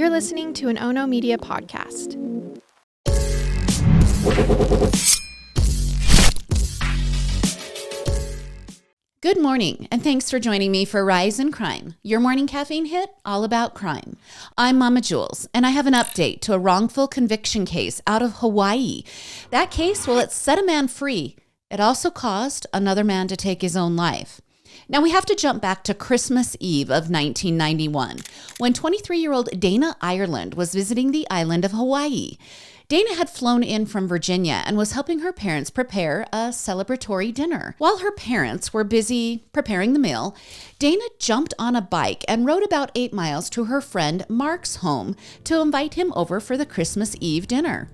You're listening to an Ono Media podcast. Good morning, and thanks for joining me for Rise in Crime, your morning caffeine hit all about crime. I'm Mama Jules, and I have an update to a wrongful conviction case out of Hawaii. That case, well, it set a man free. It also caused another man to take his own life. Now we have to jump back to Christmas Eve of 1991, when 23-year-old Dana Ireland was visiting the island of Hawaii. Dana had flown in from Virginia and was helping her parents prepare a celebratory dinner. While her parents were busy preparing the meal, Dana jumped on a bike and rode about 8 miles to her friend Mark's home to invite him over for the Christmas Eve dinner.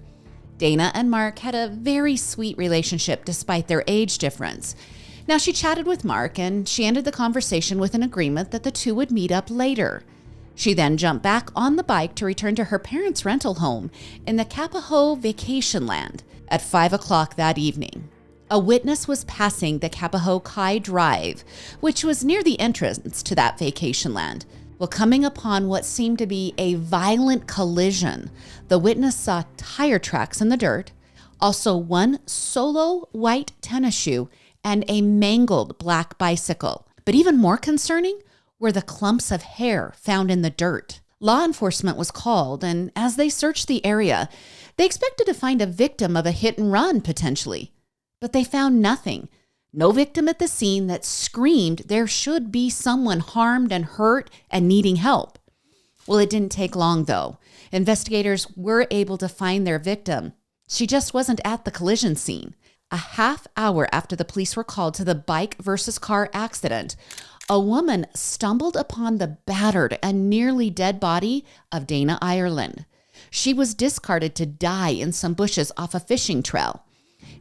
Dana and Mark had a very sweet relationship despite their age difference. Now she chatted with Mark and she ended the conversation with an agreement that the two would meet up later. She then jumped back on the bike to return to her parents' rental home in the Kapaho vacation land at 5 o'clock that evening. A witness was passing the Kapaho Kai Drive, which was near the entrance to that vacation land. Well, coming upon what seemed to be a violent collision, the witness saw tire tracks in the dirt, also one solo white tennis shoe, and a mangled black bicycle. But even more concerning were the clumps of hair found in the dirt. Law enforcement was called, and as they searched the area, they expected to find a victim of a hit and run, potentially. But they found nothing. No victim at the scene that screamed there should be someone harmed and hurt and needing help. Well, it didn't take long, though. Investigators were able to find their victim. She just wasn't at the collision scene. A half hour after the police were called to the bike versus car accident, a woman stumbled upon the battered and nearly dead body of Dana Ireland. She was discarded to die in some bushes off a fishing trail.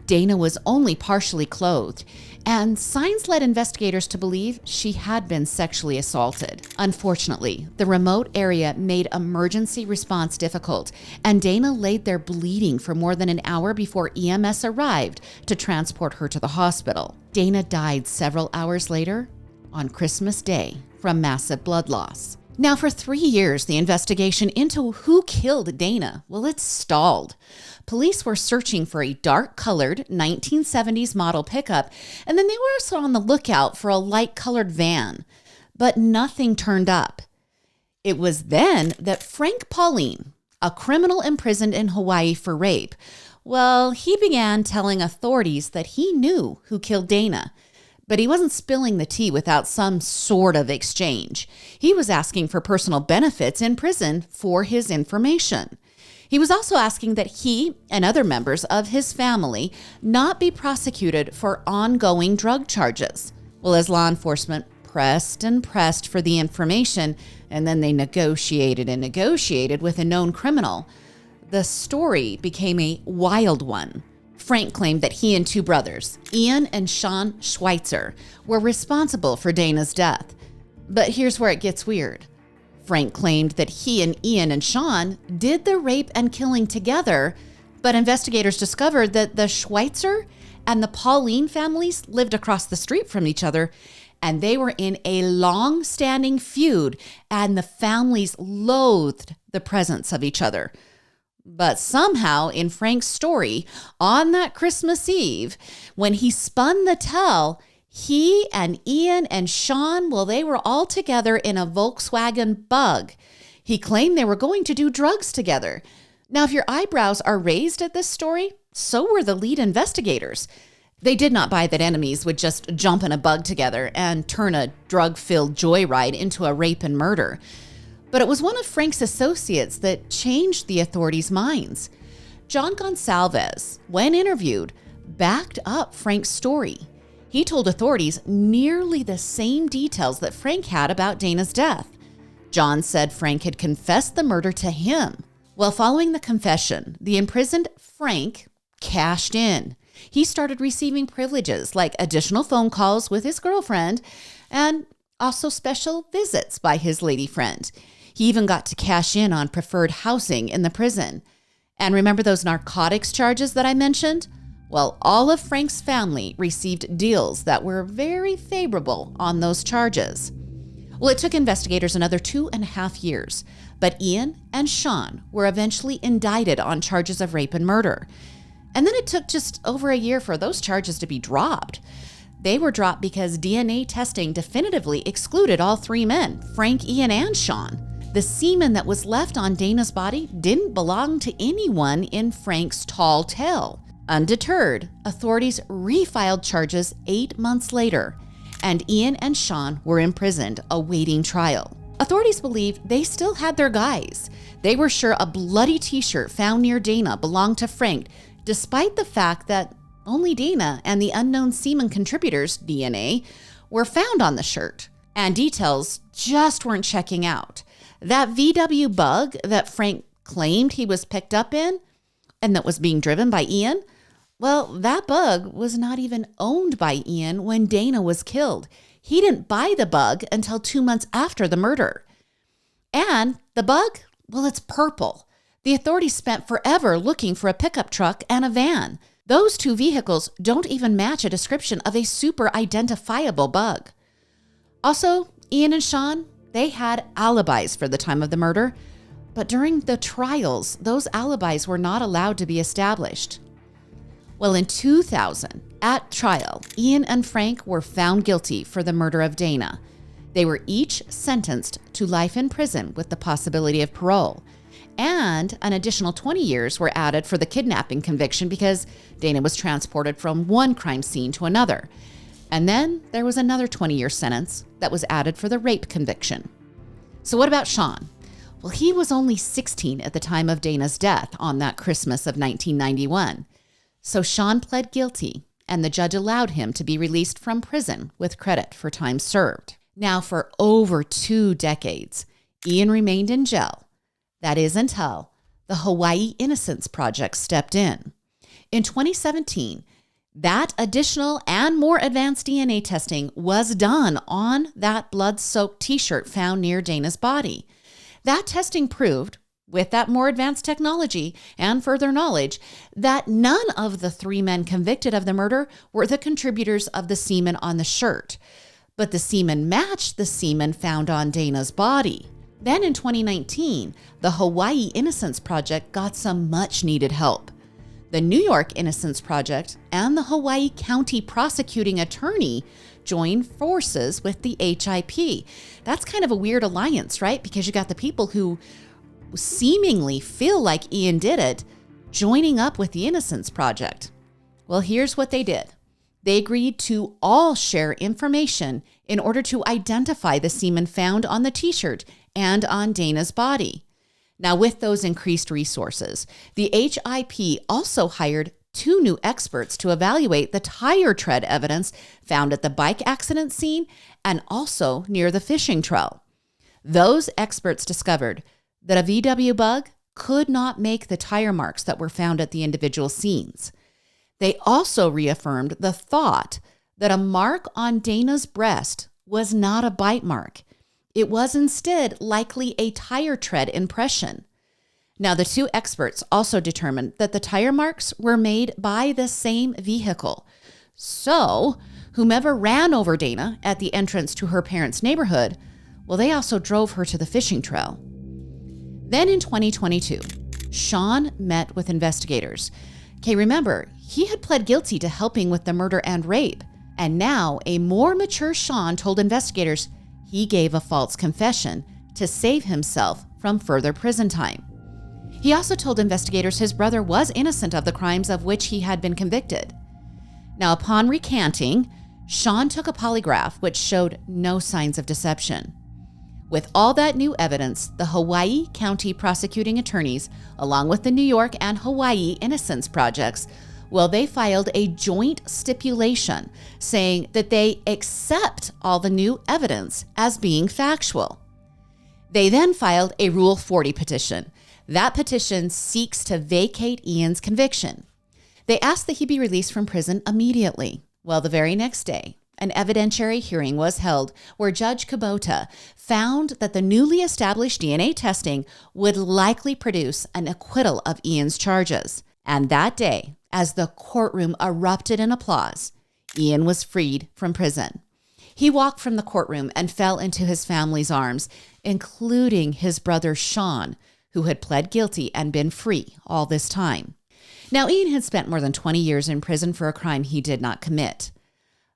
Dana was only partially clothed, and signs led investigators to believe she had been sexually assaulted. Unfortunately, the remote area made emergency response difficult, and Dana laid there bleeding for more than an hour before EMS arrived to transport her to the hospital. Dana died several hours later on Christmas Day from massive blood loss. Now, for 3 years, the investigation into who killed Dana, well, it stalled. Police were searching for a dark-colored 1970s model pickup, and then they were also on the lookout for a light-colored van, but nothing turned up. It was then that Frank Pauline, a criminal imprisoned in Hawaii for rape, well, he began telling authorities that he knew who killed Dana. But he wasn't spilling the tea without some sort of exchange. He was asking for personal benefits in prison for his information. He was also asking that he and other members of his family not be prosecuted for ongoing drug charges. Well, as law enforcement pressed and pressed for the information, and then they negotiated and negotiated with a known criminal, the story became a wild one. Frank claimed that he and two brothers, Ian and Sean Schweitzer, were responsible for Dana's death. But here's where it gets weird. Frank claimed that he and Ian and Sean did the rape and killing together, but investigators discovered that the Schweitzer and the Pauline families lived across the street from each other, and they were in a long-standing feud, and the families loathed the presence of each other. But somehow, in Frank's story, on that Christmas Eve, when he spun the tell, he and Ian and Sean, well, they were all together in a Volkswagen Bug. He claimed they were going to do drugs together. Now, if your eyebrows are raised at this story, so were the lead investigators. They did not buy that enemies would just jump in a Bug together and turn a drug-filled joyride into a rape and murder. But it was one of Frank's associates that changed the authorities' minds. John Gonsalves, when interviewed, backed up Frank's story. He told authorities nearly the same details that Frank had about Dana's death. John said Frank had confessed the murder to him. Well, following the confession, the imprisoned Frank cashed in. He started receiving privileges like additional phone calls with his girlfriend and also special visits by his lady friend. He even got to cash in on preferred housing in the prison. And remember those narcotics charges that I mentioned? Well, all of Frank's family received deals that were very favorable on those charges. Well, it took investigators another 2.5 years, but Ian and Sean were eventually indicted on charges of rape and murder. And then it took just over a year for those charges to be dropped. They were dropped because DNA testing definitively excluded all three men, Frank, Ian, and Sean. The semen that was left on Dana's body didn't belong to anyone in Frank's tall tale. Undeterred, authorities refiled charges 8 months later, and Ian and Sean were imprisoned awaiting trial. Authorities believe they still had their guys. They were sure a bloody t-shirt found near Dana belonged to Frank, despite the fact that only Dana and the unknown semen contributor's DNA were found on the shirt. And details just weren't checking out. That VW bug that Frank claimed he was picked up in and that was being driven by Ian, well, that bug was not even owned by Ian when Dana was killed. He didn't buy the bug until 2 months after the murder. And the bug, well, it's purple. The authorities spent forever looking for a pickup truck and a van. Those two vehicles don't even match a description of a super identifiable bug. Also, Ian and Sean, they had alibis for the time of the murder, but during the trials, those alibis were not allowed to be established. Well, in 2000, at trial, Ian and Frank were found guilty for the murder of Dana. They were each sentenced to life in prison with the possibility of parole. And an additional 20 years were added for the kidnapping conviction because Dana was transported from one crime scene to another. And then there was another 20-year sentence that was added for the rape conviction. So what about Sean? Well, he was only 16 at the time of Dana's death on that Christmas of 1991. So Sean pled guilty, and the judge allowed him to be released from prison with credit for time served. Now, for over 2 decades, Ian remained in jail. That is until the Hawaii Innocence Project stepped in. In 2017, that additional and more advanced DNA testing was done on that blood-soaked t-shirt found near Dana's body. That testing proved, with that more advanced technology and further knowledge, that none of the 3 men convicted of the murder were the contributors of the semen on the shirt, but the semen matched the semen found on Dana's body. Then in 2019, the Hawaii Innocence Project got some much-needed help. The New York Innocence Project and the Hawaii County Prosecuting Attorney joined forces with the HIP. That's kind of a weird alliance, right? Because you got the people who seemingly feel like Ian did it joining up with the Innocence Project. Well, here's what they did. They agreed to all share information in order to identify the semen found on the t-shirt and on Dana's body. Now, with those increased resources, the HIP also hired 2 new experts to evaluate the tire tread evidence found at the bike accident scene and also near the fishing trail. Those experts discovered that a VW bug could not make the tire marks that were found at the individual scenes. They also reaffirmed the thought that a mark on Dana's breast was not a bite mark. It was instead likely a tire tread impression. Now, the 2 experts also determined that the tire marks were made by the same vehicle. So, whomever ran over Dana at the entrance to her parents' neighborhood, well, they also drove her to the fishing trail. Then in 2022, Sean met with investigators. Okay, remember, he had pled guilty to helping with the murder and rape. And now a more mature Sean told investigators he gave a false confession to save himself from further prison time. He also told investigators his brother was innocent of the crimes of which he had been convicted. Now, upon recanting, Sean took a polygraph which showed no signs of deception. With all that new evidence, the Hawaii County Prosecuting Attorneys, along with the New York and Hawaii Innocence Projects, well, they filed a joint stipulation saying that they accept all the new evidence as being factual. They then filed a Rule 40 petition. That petition seeks to vacate Ian's conviction. They asked that he be released from prison immediately. Well, the very next day, an evidentiary hearing was held where Judge Kubota found that the newly established DNA testing would likely produce an acquittal of Ian's charges. And that day, as the courtroom erupted in applause, Ian was freed from prison. He walked from the courtroom and fell into his family's arms, including his brother Sean, who had pled guilty and been free all this time. Now, Ian had spent more than 20 years in prison for a crime he did not commit.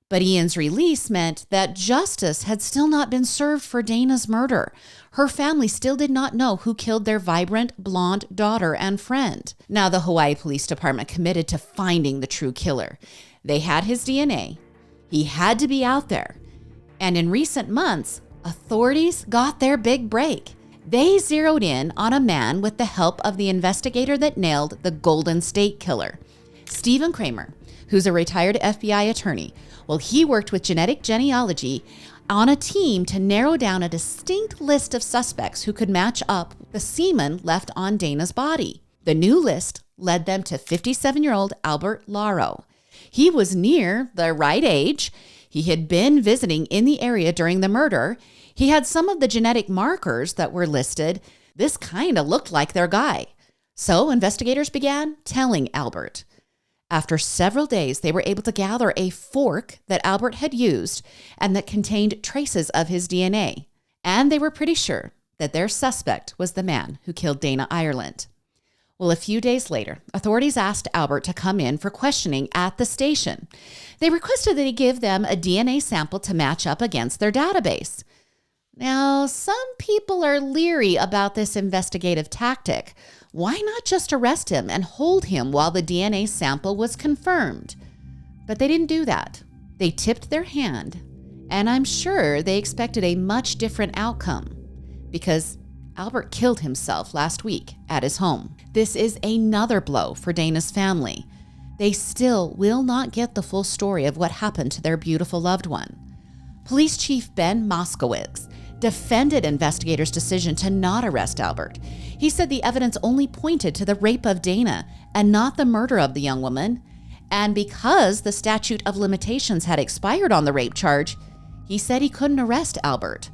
But Ian's release meant that justice had still not been served for Dana's murder. Her family still did not know who killed their vibrant, blonde daughter and friend. Now, the Hawaii Police Department committed to finding the true killer. They had his DNA. He had to be out there. And in recent months, authorities got their big break. They zeroed in on a man with the help of the investigator that nailed the Golden State Killer, Stephen Kramer, who's a retired FBI attorney. Well, he worked with genetic genealogy on a team to narrow down a distinct list of suspects who could match up the semen left on Dana's body. The new list led them to 57-year-old Albert Laro. He was near the right age. He had been visiting in the area during the murder. He had some of the genetic markers that were listed. This kind of looked like their guy. So investigators began telling Albert. After several days, they were able to gather a fork that Albert had used and that contained traces of his DNA. And they were pretty sure that their suspect was the man who killed Dana Ireland. Well, a few days later, authorities asked Albert to come in for questioning at the station. They requested that he give them a DNA sample to match up against their database. Now, some people are leery about this investigative tactic. Why not just arrest him and hold him while the DNA sample was confirmed? But they didn't do that. They tipped their hand, and I'm sure they expected a much different outcome because Albert killed himself last week at his home. This is another blow for Dana's family. They still will not get the full story of what happened to their beautiful loved one. Police Chief Ben Moskowitz defended investigators' decision to not arrest Albert. He said the evidence only pointed to the rape of Dana and not the murder of the young woman. And because the statute of limitations had expired on the rape charge, he said he couldn't arrest Albert.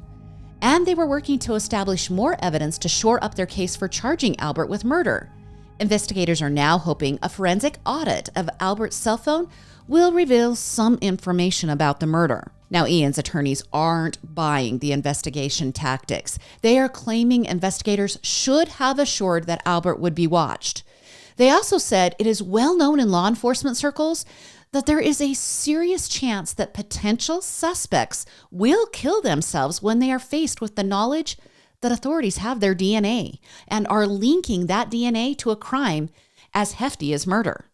And they were working to establish more evidence to shore up their case for charging Albert with murder. Investigators are now hoping a forensic audit of Albert's cell phone will reveal some information about the murder. Now, Ian's attorneys aren't buying the investigation tactics. They are claiming investigators should have assured that Albert would be watched. They also said it is well known in law enforcement circles that there is a serious chance that potential suspects will kill themselves when they are faced with the knowledge that authorities have their DNA and are linking that DNA to a crime as hefty as murder.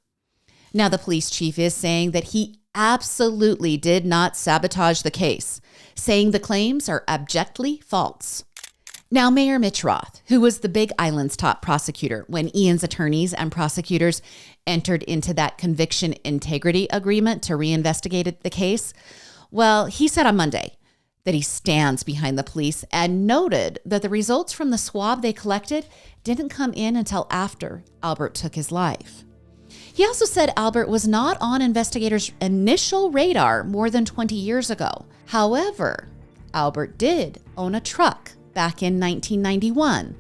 Now, the police chief is saying that he absolutely did not sabotage the case, saying the claims are abjectly false. Now, Mayor Mitch Roth, who was the Big Island's top prosecutor when Ian's attorneys and prosecutors entered into that conviction integrity agreement to reinvestigate the case, well, he said on Monday that he stands behind the police and noted that the results from the swab they collected didn't come in until after Albert took his life. He also said Albert was not on investigators' initial radar more than 20 years ago. However, Albert did own a truck back in 1991.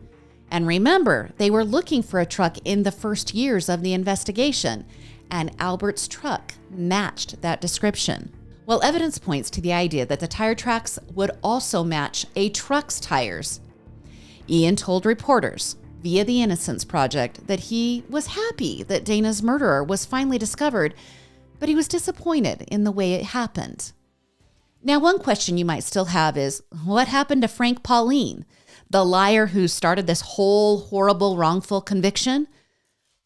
And remember, they were looking for a truck in the first years of the investigation, and Albert's truck matched that description. Well, evidence points to the idea that the tire tracks would also match a truck's tires. Ian told reporters via the Innocence Project that he was happy that Dana's murderer was finally discovered, but he was disappointed in the way it happened. Now, one question you might still have is, what happened to Frank Pauline, the liar who started this whole horrible wrongful conviction?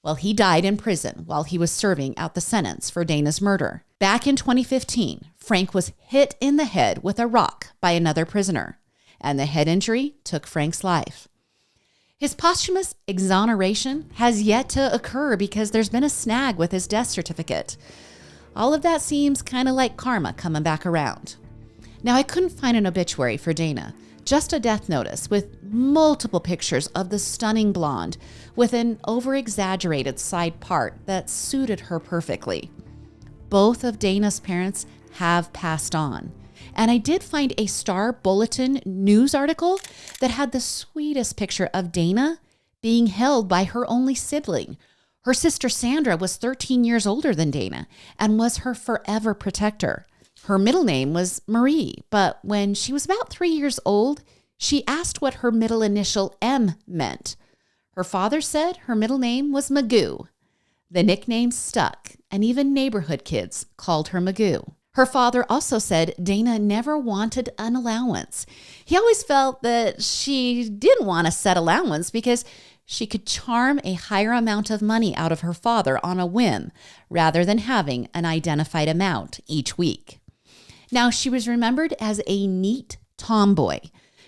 Well, he died in prison while he was serving out the sentence for Dana's murder. Back in 2015, Frank was hit in the head with a rock by another prisoner, and the head injury took Frank's life. His posthumous exoneration has yet to occur because there's been a snag with his death certificate. All of that seems kind of like karma coming back around. Now, I couldn't find an obituary for Dana, just a death notice with multiple pictures of the stunning blonde with an over-exaggerated side part that suited her perfectly. Both of Dana's parents have passed on. And I did find a Star Bulletin news article that had the sweetest picture of Dana being held by her only sibling. Her sister Sandra was 13 years older than Dana and was her forever protector. Her middle name was Marie, but when she was about 3 years old, she asked what her middle initial M meant. Her father said her middle name was Magoo. The nickname stuck, and even neighborhood kids called her Magoo. Her father also said Dana never wanted an allowance. He always felt that she didn't want a set allowance because she could charm a higher amount of money out of her father on a whim rather than having an identified amount each week. Now, she was remembered as a neat tomboy.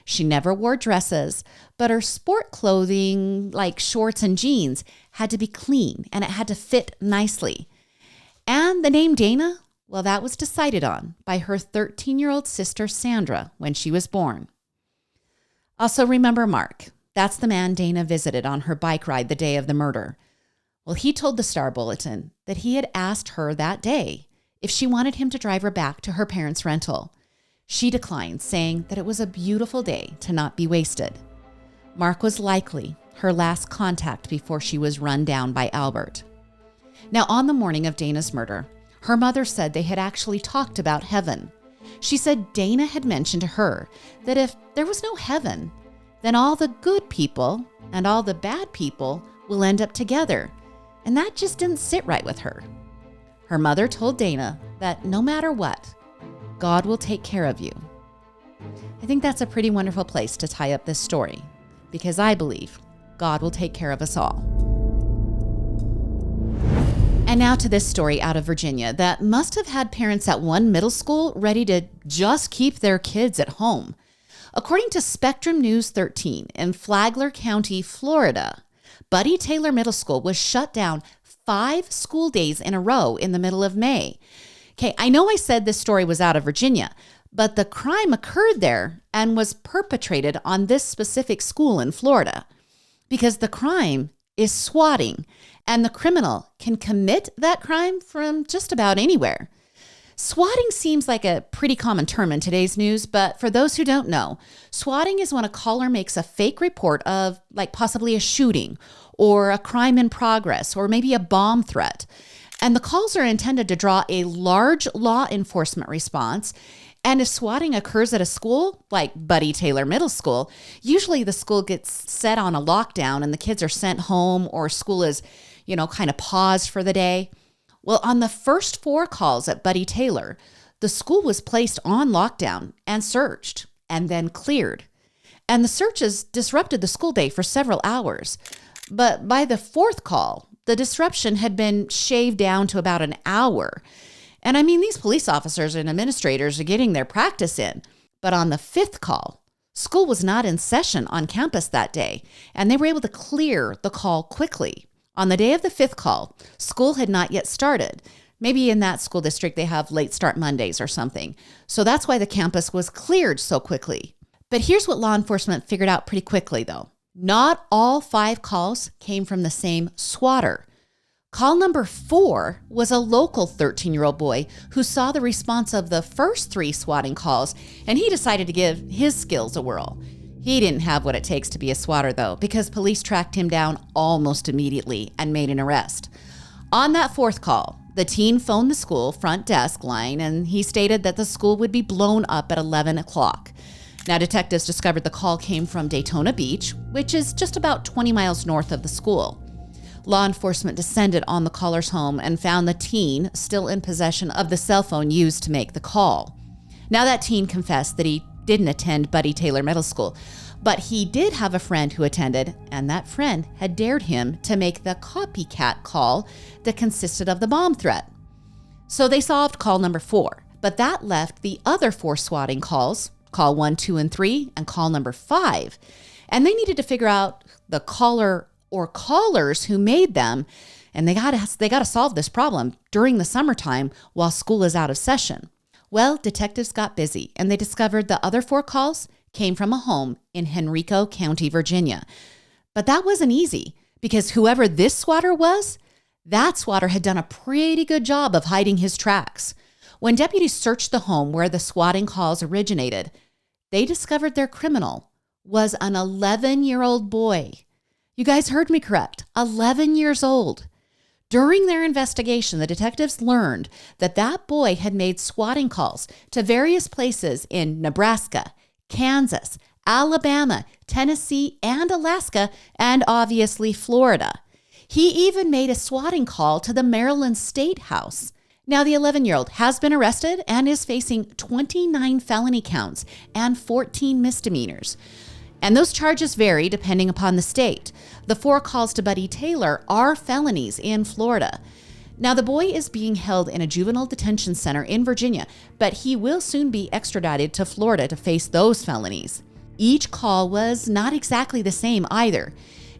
She never wore dresses, but her sport clothing, like shorts and jeans, had to be clean and it had to fit nicely. And the name Dana, well, that was decided on by her 13-year-old sister Sandra when she was born. Also remember Mark. That's the man Dana visited on her bike ride the day of the murder. Well, he told the Star Bulletin that he had asked her that day if she wanted him to drive her back to her parents' rental. She declined, saying that it was a beautiful day to not be wasted. Mark was likely her last contact before she was run down by Albert. Now, on the morning of Dana's murder, her mother said they had actually talked about heaven. She said Dana had mentioned to her that if there was no heaven, then all the good people and all the bad people will end up together. And that just didn't sit right with her. Her mother told Dana that no matter what, God will take care of you. I think that's a pretty wonderful place to tie up this story, because I believe God will take care of us all. And now to this story out of Virginia that must have had parents at one middle school ready to just keep their kids at home. According to Spectrum News 13 in Flagler County, Florida, Buddy Taylor Middle School was shut down 5 school days in a row in the middle of May. Okay, I know I said this story was out of Virginia, but the crime occurred there and was perpetrated on this specific school in Florida because the crime is swatting, and the criminal can commit that crime from just about anywhere. Swatting seems like a pretty common term in today's news, but for those who don't know, swatting is when a caller makes a fake report of like possibly a shooting or a crime in progress or maybe a bomb threat. And the calls are intended to draw a large law enforcement response. And if swatting occurs at a school, like Buddy Taylor Middle School, usually the school gets set on a lockdown and the kids are sent home or school is, kind of paused for the day. Well, on the first 4 calls at Buddy Taylor, the school was placed on lockdown and searched and then cleared. And the searches disrupted the school day for several hours. But by the 4th call, the disruption had been shaved down to about an hour. And I mean, these police officers and administrators are getting their practice in. But on the 5th call, school was not in session on campus that day, and they were able to clear the call quickly. On the day of the 5th call, school had not yet started. Maybe in that school district, they have late start Mondays or something. So that's why the campus was cleared so quickly. But here's what law enforcement figured out pretty quickly, though. Not all 5 calls came from the same swatter. Call number 4 was a local 13-year-old boy who saw the response of the first 3 swatting calls, and he decided to give his skills a whirl. He didn't have what it takes to be a swatter, though, because police tracked him down almost immediately and made an arrest. On that 4th call, the teen phoned the school front desk line, and he stated that the school would be blown up at 11 o'clock. Now, detectives discovered the call came from Daytona Beach, which is just about 20 miles north of the school. Law enforcement descended on the caller's home and found the teen still in possession of the cell phone used to make the call. Now, that teen confessed that he didn't attend Buddy Taylor Middle School, but he did have a friend who attended, and that friend had dared him to make the copycat call that consisted of the bomb threat. So they solved call number 4, but that left the other 4 swatting calls, call 1, 2, and 3, and call number 5. And they needed to figure out the caller or callers who made them, and they got to solve this problem during the summertime while school is out of session. Well, detectives got busy, and they discovered the other 4 calls came from a home in Henrico County, Virginia. But that wasn't easy, because whoever this swatter was, that swatter had done a pretty good job of hiding his tracks. When deputies searched the home where the swatting calls originated, they discovered their criminal was an 11-year-old boy. You guys heard me correct, 11 years old. During their investigation, the detectives learned that that boy had made swatting calls to various places in Nebraska, Kansas, Alabama, Tennessee, and Alaska, and obviously Florida. He even made a swatting call to the Maryland State House. Now, the 11-year-old has been arrested and is facing 29 felony counts and 14 misdemeanors. And those charges vary depending upon the state. The 4 calls to Buddy Taylor are felonies in Florida. Now, the boy is being held in a juvenile detention center in Virginia, but he will soon be extradited to Florida to face those felonies. Each call was not exactly the same either.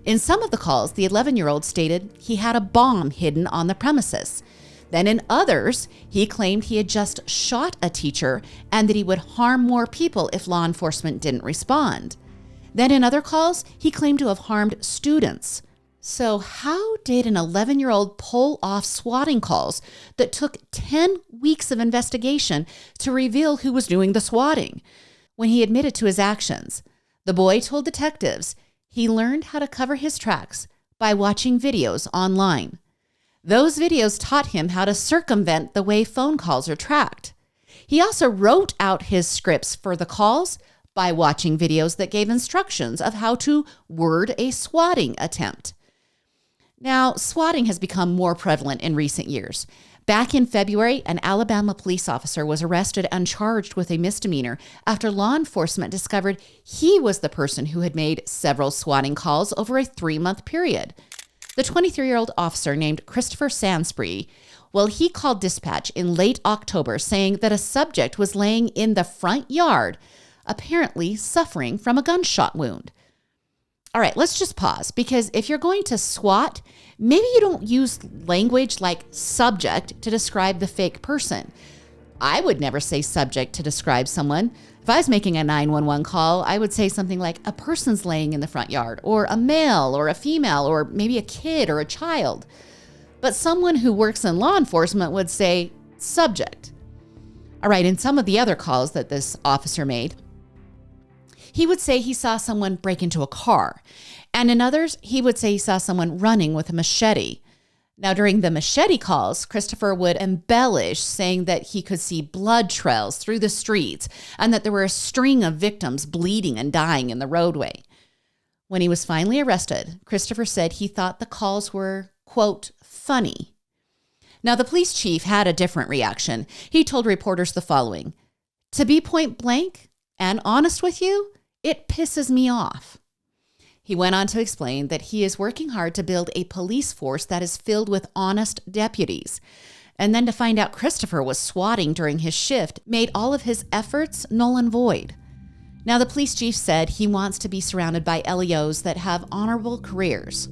In some of the calls, the 11-year-old stated he had a bomb hidden on the premises. Then in others, he claimed he had just shot a teacher and that he would harm more people if law enforcement didn't respond. Then in other calls, he claimed to have harmed students. So how did an 11-year-old pull off swatting calls that took 10 weeks of investigation to reveal who was doing the swatting? When he admitted to his actions, the boy told detectives he learned how to cover his tracks by watching videos online. Those videos taught him how to circumvent the way phone calls are tracked. He also wrote out his scripts for the calls by watching videos that gave instructions of how to word a swatting attempt. Now, swatting has become more prevalent in recent years. Back in February, an Alabama police officer was arrested and charged with a misdemeanor after law enforcement discovered he was the person who had made several swatting calls over a 3-month period. The 23-year-old officer named Christopher Sansbury, he called dispatch in late October saying that a subject was laying in the front yard, apparently suffering from a gunshot wound. All right, let's just pause, because if you're going to swat, maybe you don't use language like subject to describe the fake person. I would never say subject to describe someone. If I was making a 911 call, I would say something like a person's laying in the front yard, or a male or a female, or maybe a kid or a child. But someone who works in law enforcement would say subject. All right, in some of the other calls that this officer made, he would say he saw someone break into a car. And in others, he would say he saw someone running with a machete. Now, during the machete calls, Christopher would embellish, saying that he could see blood trails through the streets and that there were a string of victims bleeding and dying in the roadway. When he was finally arrested, Christopher said he thought the calls were, quote, funny. Now, the police chief had a different reaction. He told reporters the following: "To be point blank and honest with you, it pisses me off." He went on to explain that he is working hard to build a police force that is filled with honest deputies. And then to find out Christopher was swatting during his shift made all of his efforts null and void. Now, the police chief said he wants to be surrounded by LEOs that have honorable careers.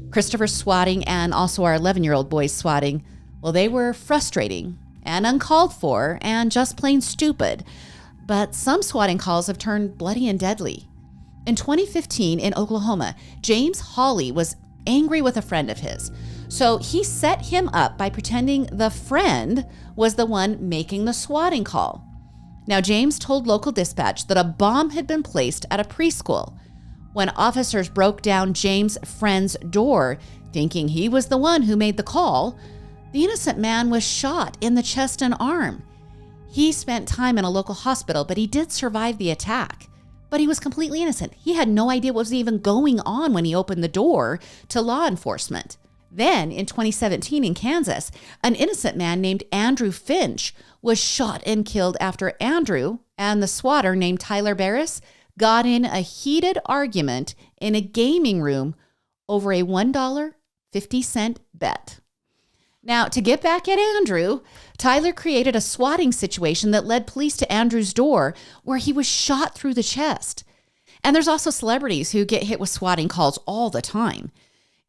Christopher's swatting and also our 11-year-old boy's swatting, they were frustrating and uncalled for and just plain stupid. But some swatting calls have turned bloody and deadly. In 2015 in Oklahoma, James Hawley was angry with a friend of his. So he set him up by pretending the friend was the one making the swatting call. Now, James told local dispatch that a bomb had been placed at a preschool. When officers broke down James' friend's door, thinking he was the one who made the call, the innocent man was shot in the chest and arm. He spent time in a local hospital, but he did survive the attack. But he was completely innocent. He had no idea what was even going on when he opened the door to law enforcement. Then, in 2017 in Kansas, an innocent man named Andrew Finch was shot and killed after Andrew and the swatter named Tyler Barris got in a heated argument in a gaming room over a $1.50 bet. Now, to get back at Andrew, Tyler created a swatting situation that led police to Andrew's door, where he was shot through the chest. And there's also celebrities who get hit with swatting calls all the time.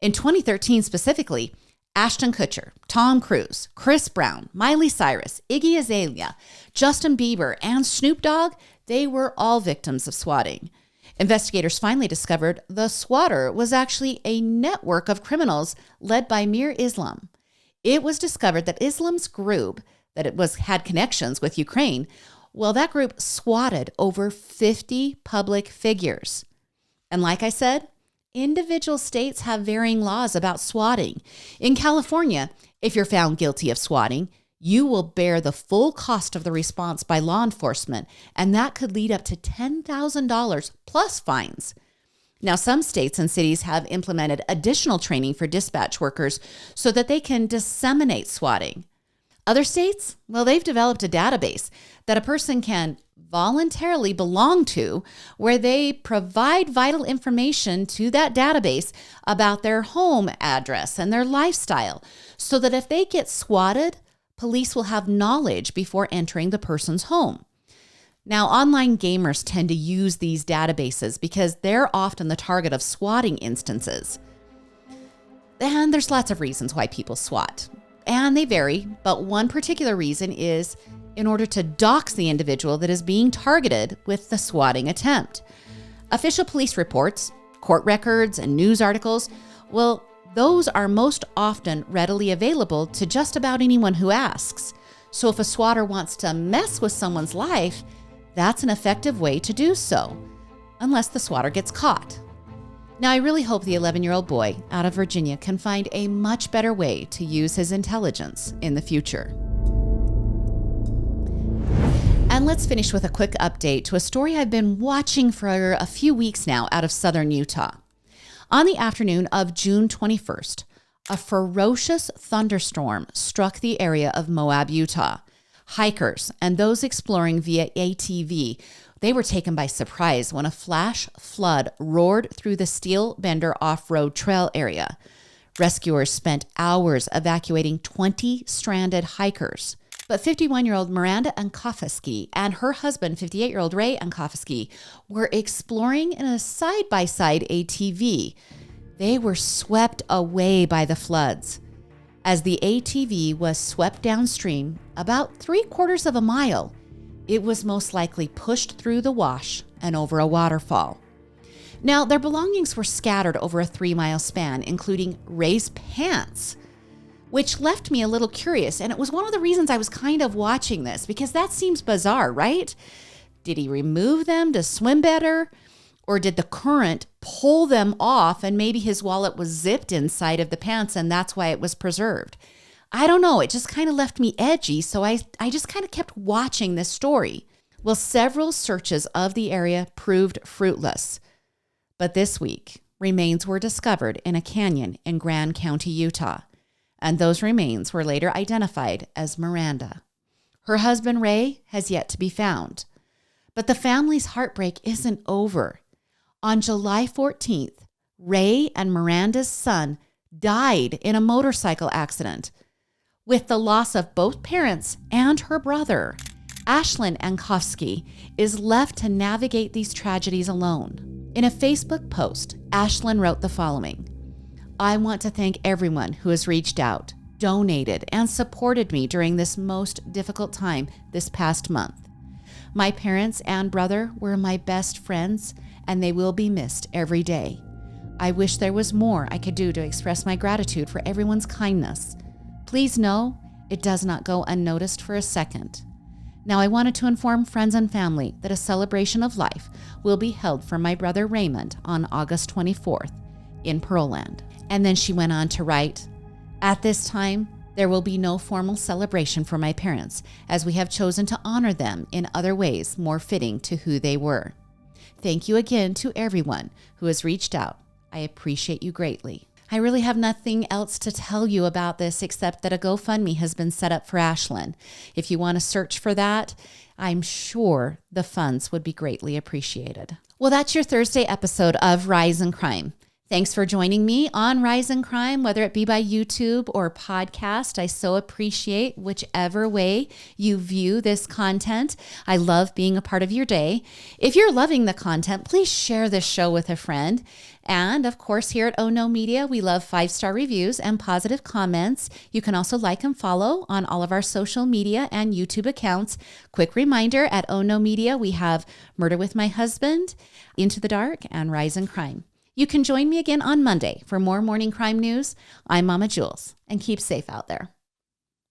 In 2013 specifically, Ashton Kutcher, Tom Cruise, Chris Brown, Miley Cyrus, Iggy Azalea, Justin Bieber, and Snoop Dogg, they were all victims of swatting. Investigators finally discovered the swatter was actually a network of criminals led by Mir Islam. It was discovered that Islam's group, had connections with Ukraine, that group swatted over 50 public figures. And like I said, individual states have varying laws about swatting. In California, if you're found guilty of swatting, you will bear the full cost of the response by law enforcement, and that could lead up to $10,000 plus fines. Now, some states and cities have implemented additional training for dispatch workers so that they can disseminate swatting. Other states, well, they've developed a database that a person can voluntarily belong to, where they provide vital information to that database about their home address and their lifestyle, so that if they get swatted, police will have knowledge before entering the person's home. Now, online gamers tend to use these databases because they're often the target of swatting instances. And there's lots of reasons why people swat, and they vary, but one particular reason is in order to dox the individual that is being targeted with the swatting attempt. Official police reports, court records, and news articles, well, those are most often readily available to just about anyone who asks. So if a swatter wants to mess with someone's life, that's an effective way to do so, unless the swatter gets caught. Now, I really hope the 11-year-old boy out of Virginia can find a much better way to use his intelligence in the future. And let's finish with a quick update to a story I've been watching for a few weeks now out of southern Utah. On the afternoon of June 21st, a ferocious thunderstorm struck the area of Moab, Utah. Hikers and those exploring via ATV, they were taken by surprise when a flash flood roared through the Steel Bender off-road trail area. Rescuers spent hours evacuating 20 stranded hikers. But 51-year-old Miranda Ankofsky and her husband, 58-year-old Ray Ankofsky, were exploring in a side-by-side ATV. They were swept away by the floods. As the ATV was swept downstream about 3/4 of a mile, it was most likely pushed through the wash and over a waterfall. Now, their belongings were scattered over a 3-mile span, including Ray's pants, which left me a little curious. And it was one of the reasons I was kind of watching this, because that seems bizarre, right? Did he remove them to swim better? Or did the current pull them off and maybe his wallet was zipped inside of the pants and that's why it was preserved? I don't know. It just kind of left me edgy. So I just kind of kept watching this story. Well, several searches of the area proved fruitless. But this week, remains were discovered in a canyon in Grand County, Utah. And those remains were later identified as Miranda. Her husband, Ray, has yet to be found. But the family's heartbreak isn't over. On July 14th, Ray and Miranda's son died in a motorcycle accident. With the loss of both parents and her brother, Ashlyn Ankofsky is left to navigate these tragedies alone. In a Facebook post, Ashlyn wrote the following: I want to thank everyone who has reached out, donated, and supported me during this most difficult time this past month. My parents and brother were my best friends, and they will be missed every day. I wish there was more I could do to express my gratitude for everyone's kindness. Please know it does not go unnoticed for a second. Now, I wanted to inform friends and family that a celebration of life will be held for my brother Raymond on August 24th in Pearland. And then she went on to write, at this time, there will be no formal celebration for my parents, as we have chosen to honor them in other ways more fitting to who they were. Thank you again to everyone who has reached out. I appreciate you greatly. I really have nothing else to tell you about this except that a GoFundMe has been set up for Ashlyn. If you want to search for that, I'm sure the funds would be greatly appreciated. Well, that's your Thursday episode of Rise in Crime. Thanks for joining me on Rise in Crime, whether it be by YouTube or podcast. I so appreciate whichever way you view this content. I love being a part of your day. If you're loving the content, please share this show with a friend. And of course, here at Oh No Media, we love 5-star reviews and positive comments. You can also like and follow on all of our social media and YouTube accounts. Quick reminder, at Oh No Media, we have Murder with My Husband, Into the Dark, and Rise in Crime. You can join me again on Monday for more morning crime news. I'm Mama Jules, and keep safe out there.